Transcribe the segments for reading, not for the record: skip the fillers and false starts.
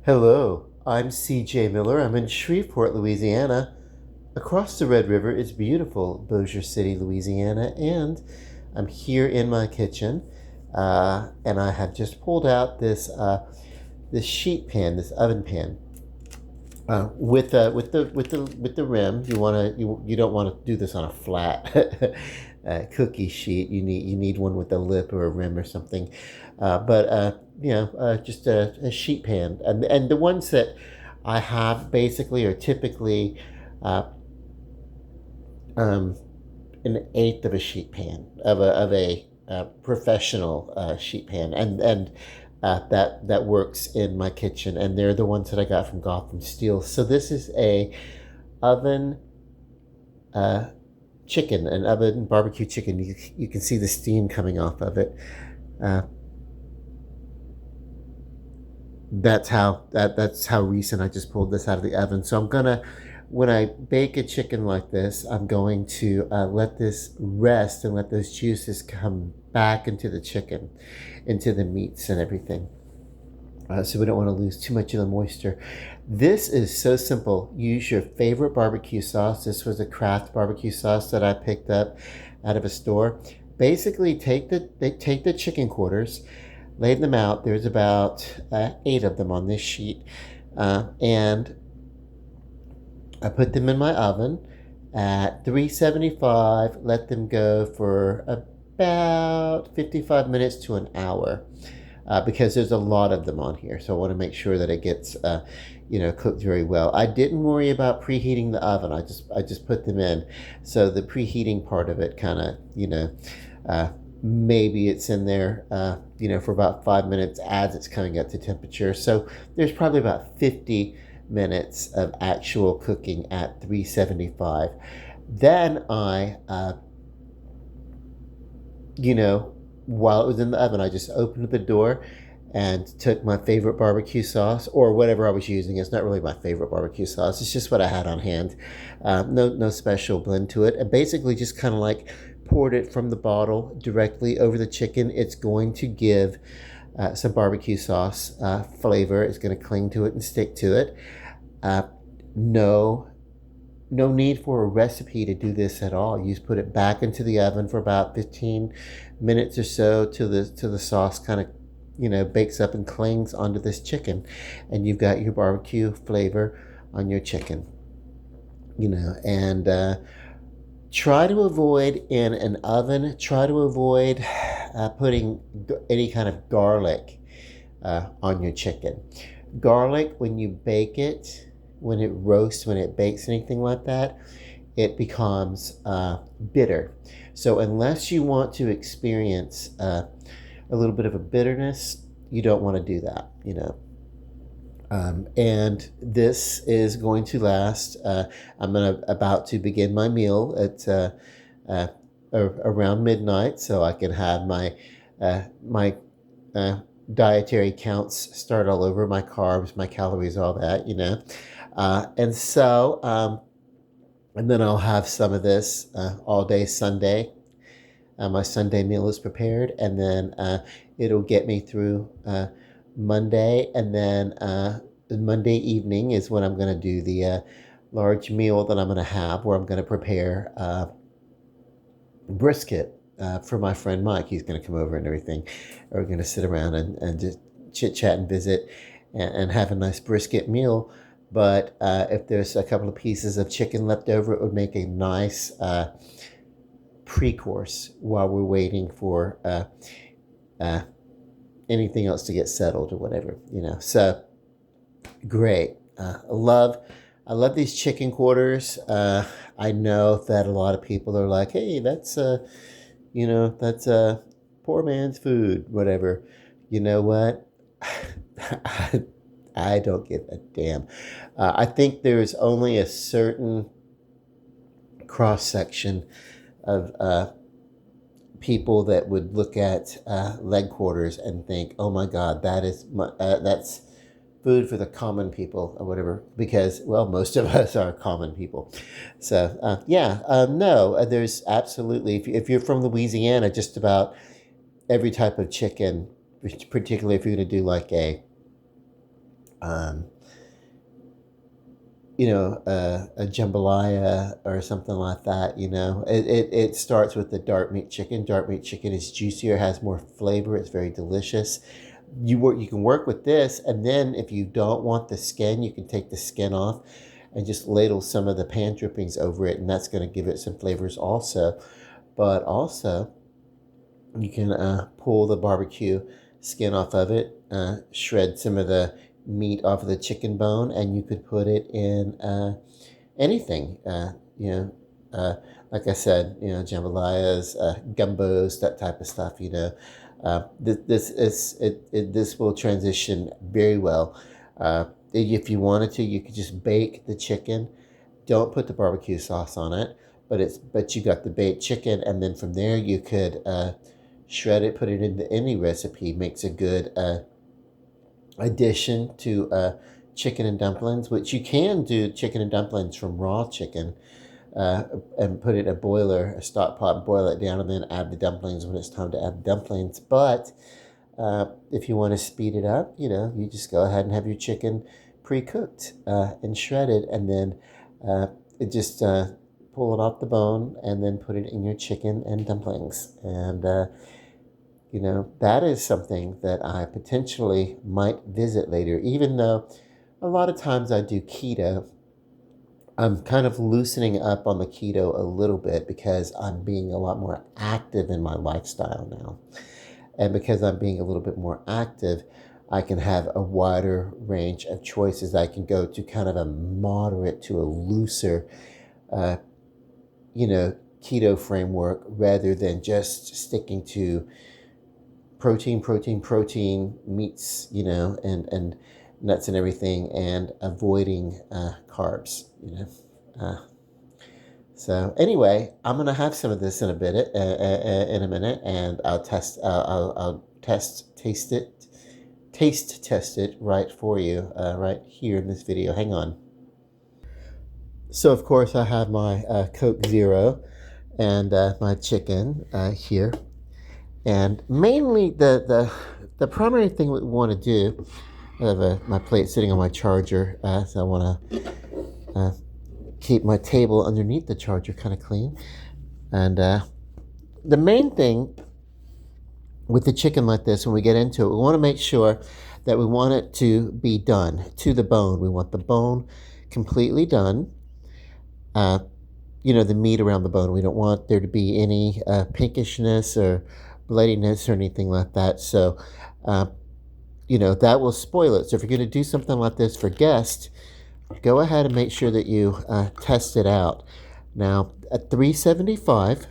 Hello, I'm CJ Miller. I'm in Shreveport, Louisiana. Across the Red River is beautiful Bossier City, Louisiana, and I'm here in my kitchen, and I have just pulled out this sheet pan, this oven pan, with the rim. You don't want to do this on a flat cookie sheet. You need one with a lip or a rim or something, but just a sheet pan, and the ones that I have basically are typically uh, um, an eighth of a sheet pan of a professional sheet pan, and that works in my kitchen, and they're the ones that I got from Gotham Steel. So this is a oven uh, chicken, an oven barbecue chicken. You can see the steam coming off of it. Uh, that's how recent I just pulled this out of the oven. So when I bake a chicken like this, I'm going to let this rest and let those juices come back into the chicken, into the meats and everything. So we don't want to lose too much of the moisture. This is so simple. Use your favorite barbecue sauce. This was a Kraft barbecue sauce that I picked up out of a store. Basically, take the chicken quarters, lay them out. There's about 8 of them on this sheet, and I put them in my oven at 375. Let them go for about 55 minutes to an hour, because there's a lot of them on here. So I want to make sure that it gets, cooked very well. I didn't worry about preheating the oven. I just put them in. So the preheating part of it kind of, maybe it's in there, for about 5 minutes as it's coming up to temperature. So there's probably about 50 minutes of actual cooking at 375. Then while it was in the oven, I just opened the door and took my favorite barbecue sauce or whatever I was using. It's not really my favorite barbecue sauce. It's just what I had on hand. No special blend to it. And basically just kind of like poured it from the bottle directly over the chicken. It's going to give some barbecue sauce flavor. It's going to cling to it and stick to it. Uh, no no need for a recipe to do this at all. You just put it back into the oven for about 15 minutes or so till the sauce kind of bakes up and clings onto this chicken, and you've got your barbecue flavor on your chicken. And try to avoid in an oven. Try to avoid putting any kind of garlic on your chicken. Garlic, when you bake it, when it roasts, when it bakes, anything like that, it becomes bitter. So unless you want to experience a little bit of a bitterness, you don't want to do that. And this is going to last. I'm about to begin my meal at around midnight, so I can have my dietary counts start all over, my carbs, my calories, all that. And then I'll have some of this all day Sunday. My Sunday meal is prepared, and then it'll get me through Monday, and then Monday evening is when I'm going to do the large meal that I'm going to have, where I'm going to prepare brisket for my friend Mike. He's going to come over and everything. We're going to sit around and just chit chat and visit and have a nice brisket meal. But if there's a couple of pieces of chicken left over, it would make a nice pre-course while we're waiting for anything else to get settled or whatever. So great. I love these chicken quarters. I know that a lot of people are like, hey, that's a poor man's food, whatever. You know what? I don't give a damn. I think there's only a certain cross section of people that would look at leg quarters and think, "Oh my God, that's food for the common people," or whatever. Because, well, most of us are common people. So no, there's absolutely. If you're from Louisiana, just about every type of chicken, particularly if you're going to do like um, a jambalaya or something like that. It starts with the dark meat chicken. Dark meat chicken is juicier, has more flavor. It's very delicious. You can work with this, and then if you don't want the skin, you can take the skin off and just ladle some of the pan drippings over it, and that's going to give it some flavors also. But also, you can pull the barbecue skin off of it, shred some of the meat off of the chicken bone, and you could put it in anything. Like I said, jambalayas, gumbos, that type of stuff. This will transition very well. If you wanted to, you could just bake the chicken. Don't put the barbecue sauce on it, but you got the baked chicken, and then from there you could shred it, put it into any recipe. Makes a good addition to chicken and dumplings, which you can do chicken and dumplings from raw chicken, and put it in a boiler, a stock pot, boil it down, and then add the dumplings when it's time to add the dumplings. But if you want to speed it up, you just go ahead and have your chicken pre-cooked and shredded, and then it just pull it off the bone and then put it in your chicken and dumplings. And that is something that I potentially might visit later, even though a lot of times I do keto. I'm kind of loosening up on the keto a little bit because I'm being a lot more active in my lifestyle now. And because I'm being a little bit more active, I can have a wider range of choices. I can go to kind of a moderate to a looser, uh, keto framework rather than just sticking to protein, meats, and nuts and everything, and avoiding carbs. Uh, so anyway, I'm gonna have some of this in in a minute, and I'll taste test it right for you, right here in this video. Hang on. So of course I have my Coke Zero and my chicken here. And mainly the primary thing we want to do, I have my plate sitting on my charger, so I want to keep my table underneath the charger kind of clean. And the main thing with the chicken like this, when we get into it, we want to make sure that we want it to be done to the bone. We want the bone completely done. The meat around the bone. We don't want there to be any pinkishness or bloodiness or anything like that. So, that will spoil it. So if you're going to do something like this for guests, go ahead and make sure that you test it out. Now, at 375,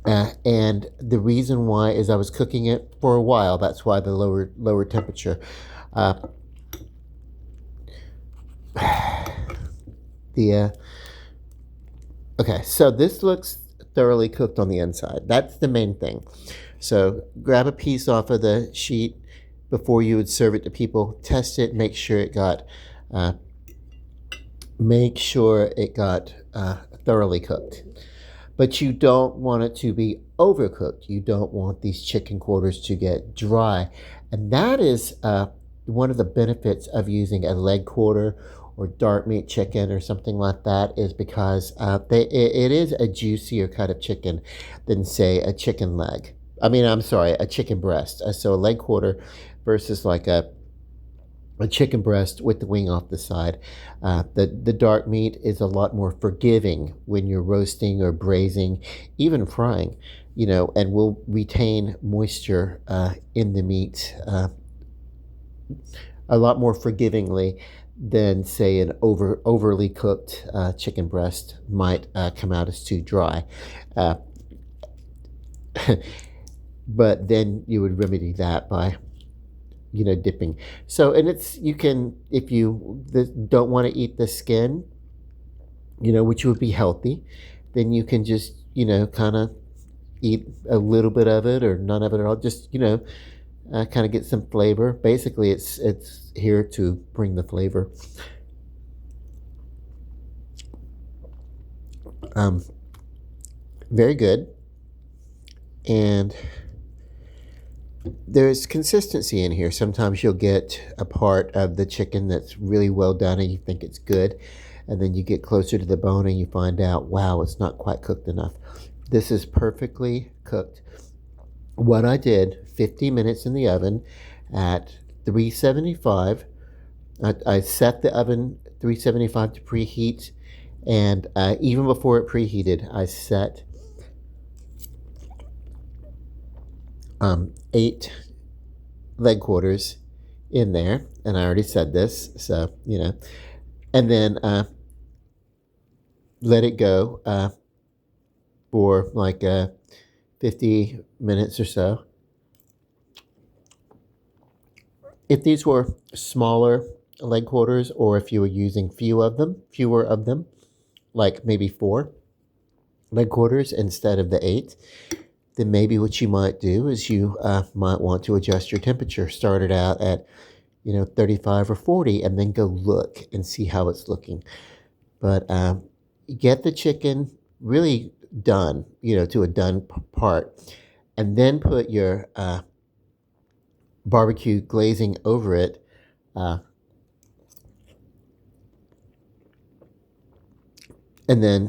and the reason why is I was cooking it for a while. That's why the lower temperature. Okay, so this looks thoroughly cooked on the inside. That's the main thing. So grab a piece off of the sheet before you would serve it to people. Test it. Make sure it got thoroughly cooked. But you don't want it to be overcooked. You don't want these chicken quarters to get dry. And that is one of the benefits of using a leg quarter or dark meat chicken or something like that, is because it is a juicier cut of chicken than, say, a chicken leg. I'm sorry, a chicken breast. So a leg quarter versus like a chicken breast with the wing off the side. The dark meat is a lot more forgiving when you're roasting or braising, even frying, and will retain moisture in the meat a lot more forgivingly than, say, an overly cooked chicken breast might come out as too dry. But then you would remedy that by dipping. So, and you can, if you don't want to eat the skin, which would be healthy, then you can just kind of eat a little bit of it or none of it at all. Just kind of get some flavor. Basically, it's here to bring the flavor. Very good. And There's consistency in here. Sometimes you'll get a part of the chicken that's really well done and you think it's good, and then you get closer to the bone and you find out, wow, it's not quite cooked enough. This is perfectly cooked. What I did, 50 minutes in the oven at 375. I set the oven 375 to preheat, and even before it preheated, I set 8 leg quarters in there, and I already said this, so and then let it go for like 50 minutes or so. If these were smaller leg quarters, or if you were using fewer of them, like maybe 4 leg quarters instead of the 8, then maybe what you might do is you might want to adjust your temperature. Start it out at 35 or 40, and then go look and see how it's looking. But get the chicken really done, to a done part, and then put your barbecue glazing over it. And then